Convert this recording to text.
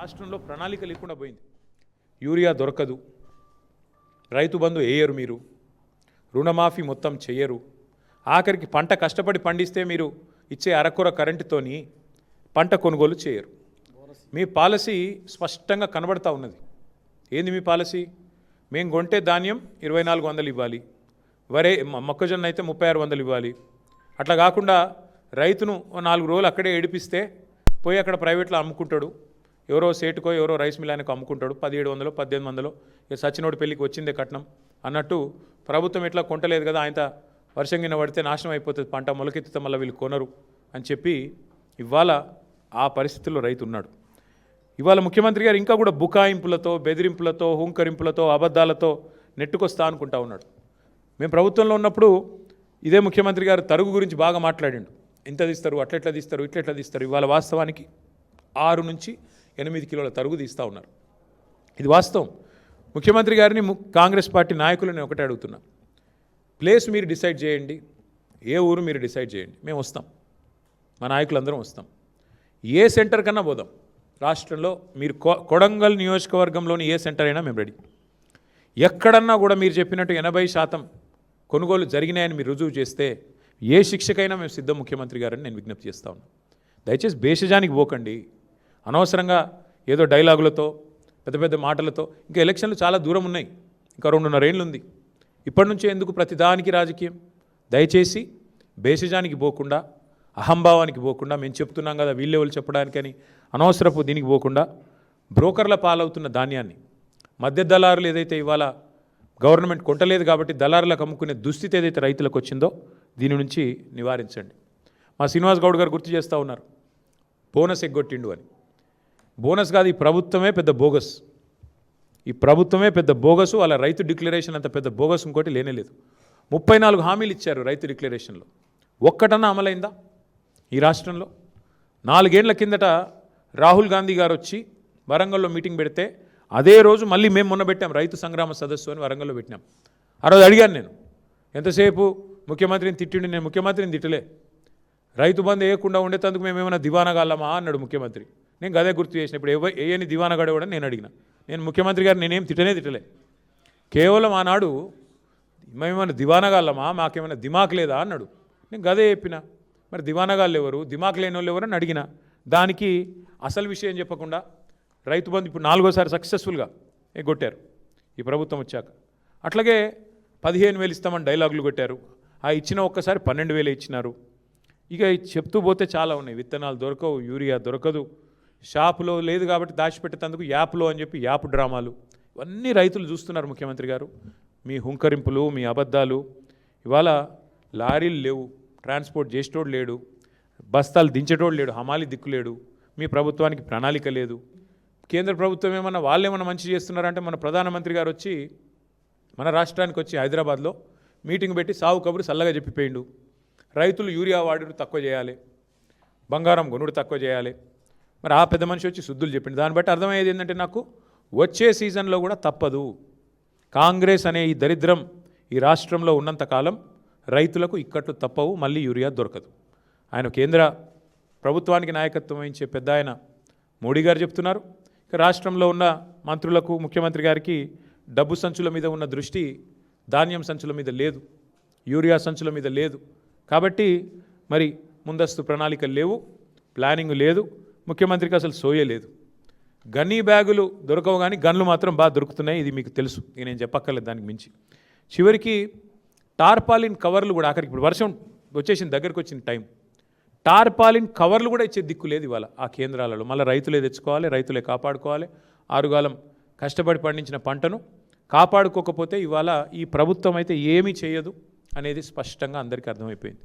రాష్ట్రంలో ప్రణాళిక లేకుండా పోయింది. యూరియా దొరకదు, రైతు బంధు వేయరు, మీరు రుణమాఫీ మొత్తం చేయరు, ఆఖరికి పంట కష్టపడి పండిస్తే మీరు ఇచ్చే అరకొర కరెంటుతోని పంట కొనుగోలు చేయరు. మీ పాలసీ స్పష్టంగా కనబడతా ఉన్నది. ఏంది మీ పాలసీ? మేము కొంటే ధాన్యం 2400 ఇవ్వాలి, వరే మొక్కజొన్న అయితే 3600 ఇవ్వాలి. అట్లా కాకుండా రైతును 4 రోజులు అక్కడే ఏడిపిస్తే పోయి అక్కడ ప్రైవేట్లో అమ్ముకుంటాడు, ఎవరో సేటుకో ఎవరో రైస్ మిల్ ఆయనకు అమ్ముకుంటాడు 1700 1800. ఇక సచినోడి పెళ్ళికి వచ్చిందే కట్నం అన్నట్టు ప్రభుత్వం ఎట్లా కొంటలేదు కదా, ఆయన వర్షం కింద పడితే నాశనం అయిపోతుంది పంట, మొలకెత్తితే మళ్ళీ వీళ్ళు కొనరు అని చెప్పి ఇవాళ ఆ పరిస్థితుల్లో రైతు ఉన్నాడు. ఇవాళ ముఖ్యమంత్రి గారు ఇంకా కూడా బుకాయింపులతో, బెదిరింపులతో, హుంకరింపులతో, అబద్ధాలతో నెట్టుకొస్తా అనుకుంటా ఉన్నాడు. మేము ప్రభుత్వంలో ఉన్నప్పుడు ఇదే ముఖ్యమంత్రి గారు తరుగు గురించి బాగా మాట్లాడిండు. ఇంత తీస్తారు, అట్లెట్లా తీస్తారు, ఇట్లెట్లా తీస్తారు. ఇవాళ వాస్తవానికి 6 నుంచి 8 కిలోల తరుగు తీస్తూ ఉన్నారు. ఇది వాస్తవం. ముఖ్యమంత్రి గారిని కాంగ్రెస్ పార్టీ నాయకులను ఒకటే అడుగుతున్నా, ప్లేస్ మీరు డిసైడ్ చేయండి, ఏ ఊరు మీరు డిసైడ్ చేయండి, మేము వస్తాం, మా నాయకులందరం వస్తాం, ఏ సెంటర్ కన్నా పోదాం రాష్ట్రంలో. మీరు కొడంగల్ నియోజకవర్గంలోని ఏ సెంటర్ అయినా మేము రెడీ. ఎక్కడన్నా కూడా మీరు చెప్పినట్టు 80% కొనుగోలు జరిగినాయని మీరు రుజువు చేస్తే ఏ శిక్షకైనా మేము సిద్ధం ముఖ్యమంత్రి గారని నేను విజ్ఞప్తి చేస్తా ఉన్నాను. దయచేసి భేషజానికి పోకండి, అనవసరంగా ఏదో డైలాగులతో పెద్ద పెద్ద మాటలతో. ఇంకా ఎలక్షన్లు చాలా దూరం ఉన్నాయి, ఇంకా 2.5 ఏళ్ళు ఉంది. ఇప్పటి నుంచే ఎందుకు ప్రతిదానికి రాజకీయం? దయచేసి భేషజానికి పోకుండా, అహంభావానికి పోకుండా, మేము చెప్తున్నాం కదా వీళ్ళే వాళ్ళు చెప్పడానికని అనవసరపు దీనికి పోకుండా, బ్రోకర్ల పాలవుతున్న ధాన్యాన్ని మధ్య దళారులు ఏదైతే ఇవాళ గవర్నమెంట్ కొంటలేదు కాబట్టి దళారులకు అమ్ముకునే దుస్థితి ఏదైతే రైతులకు వచ్చిందో దీని నుంచి నివారించండి. మా శ్రీనివాస్ గౌడ్ గారు గుర్తు చేస్తూ ఉన్నారు, బోనస్ ఎగ్గొట్టిండు అని. బోనస్ కాదు, ఈ ప్రభుత్వమే పెద్ద బోగస్. ఈ ప్రభుత్వమే పెద్ద బోగసు. వాళ్ళ రైతు డిక్లరేషన్ అంత పెద్ద బోగస్ ఇంకోటి లేనేలేదు. 34 హామీలు ఇచ్చారు రైతు డిక్లరేషన్లో, ఒక్కటన్నా అమలైందా ఈ రాష్ట్రంలో? 4 ఏళ్ల కిందట రాహుల్ గాంధీ గారు వచ్చి వరంగల్లో మీటింగ్ పెడితే అదే రోజు మళ్ళీ మేము మొన్న పెట్టాం రైతు సంగ్రామ సదస్సు అని వరంగల్లో పెట్టినాం. ఆ రోజు అడిగాను నేను, ఎంతసేపు ముఖ్యమంత్రిని తిట్టిండి. నేను ముఖ్యమంత్రిని తిట్టలే, రైతు బంధు వేయకుండా ఉండేందుకు మేము ఏమైనా దివానగాళ్ళమా అన్నాడు ముఖ్యమంత్రి. నేను గదే గుర్తు చేసిన. ఇప్పుడు ఏని దివానగాడేవాడని నేను అడిగిన. నేను ముఖ్యమంత్రి గారు నేనేం తిట్టలే. కేవలం ఆనాడు మేమేమైనా దివానగాళ్ళమా, మాకేమైనా దిమాక్ లేదా అన్నాడు. నేను గదే చెప్పిన. మరి దివానగాళ్ళు ఎవరు, దిమాక్ లేని వాళ్ళు ఎవరు అని అడిగిన. దానికి అసలు విషయం చెప్పకుండా రైతు బంధు ఇప్పుడు 4వ సారి సక్సెస్ఫుల్గా ఎగ్గొట్టారు ఈ ప్రభుత్వం వచ్చాక. అట్లాగే 15,000 ఇస్తామని డైలాగులు కొట్టారు. ఆ ఇచ్చిన ఒక్కసారి 12,000 ఇచ్చినారు. ఇక చెప్తూ పోతే చాలా ఉన్నాయి. విత్తనాలు దొరకవు, యూరియా దొరకదు, షాపులో లేదు కాబట్టి దాచిపెట్టేందుకు యాప్లో అని చెప్పి యాప్ డ్రామాలు, ఇవన్నీ రైతులు చూస్తున్నారు. ముఖ్యమంత్రి గారు మీ హుంకరింపులు, మీ అబద్ధాలు. ఇవాళ లారీలు లేవు, ట్రాన్స్పోర్ట్ చేసేటోడు లేడు, బస్తాలు దించేటోడు లేడు, హమాలి దిక్కులేడు. మీ ప్రభుత్వానికి ప్రణాళిక లేదు. కేంద్ర ప్రభుత్వం ఏమన్నా వాళ్ళేమన్నా మంచి చేస్తున్నారంటే మన ప్రధానమంత్రి గారు వచ్చి మన రాష్ట్రానికి వచ్చి హైదరాబాద్లో మీటింగ్ పెట్టి సావు కబురు చల్లగా చెప్పిపోయిండు. రైతులు యూరియా వాడుడు తక్కువ చేయాలి, బంగారం కొనుడు తక్కువ చేయాలి. మరి ఆ పెద్ద మనిషి వచ్చి శుద్ధులు చెప్పిండు. దాన్ని బట్టి అర్థమయ్యేది ఏంటంటే నాకు వచ్చే సీజన్లో కూడా తప్పదు, కాంగ్రెస్ అనే ఈ దరిద్రం ఈ రాష్ట్రంలో ఉన్నంతకాలం రైతులకు ఇక్కట్లు తప్పవు, మళ్ళీ యూరియా దొరకదు. ఆయన కేంద్ర ప్రభుత్వానికి నాయకత్వం వహించే పెద్ద ఆయన మోడీ గారు చెప్తున్నారు. రాష్ట్రంలో ఉన్న మంత్రులకు, ముఖ్యమంత్రి గారికి డబ్బు సంచుల మీద ఉన్న దృష్టి ధాన్యం సంచుల మీద లేదు, యూరియా సంచుల మీద లేదు. కాబట్టి మరి ముందస్తు ప్రణాళికలు లేవు, ప్లానింగ్ లేదు, ముఖ్యమంత్రికి అసలు సోయే లేదు. గన్నీ బ్యాగులు దొరకవు కానీ గన్లు మాత్రం బాగా దొరుకుతున్నాయి, ఇది మీకు తెలుసు, ఇక నేను చెప్పక్కర్లేదు దానికి మించి. చివరికి టార్పాలిన్ కవర్లు కూడా ఆఖరికి ఇప్పుడు వర్షం వచ్చేసింది, దగ్గరికి వచ్చిన టైం, టార్పాలిన్ కవర్లు కూడా ఇచ్చే దిక్కు లేదు ఇవాళ ఆ కేంద్రాలలో. మళ్ళీ రైతులే తెచ్చుకోవాలి, రైతులే కాపాడుకోవాలి. ఆరుగాలం కష్టపడి పండించిన పంటను కాపాడుకోకపోతే ఇవాళ ఈ ప్రభుత్వం అయితే ఏమీ చేయదు అనేది స్పష్టంగా అందరికీ అర్థమైపోయింది.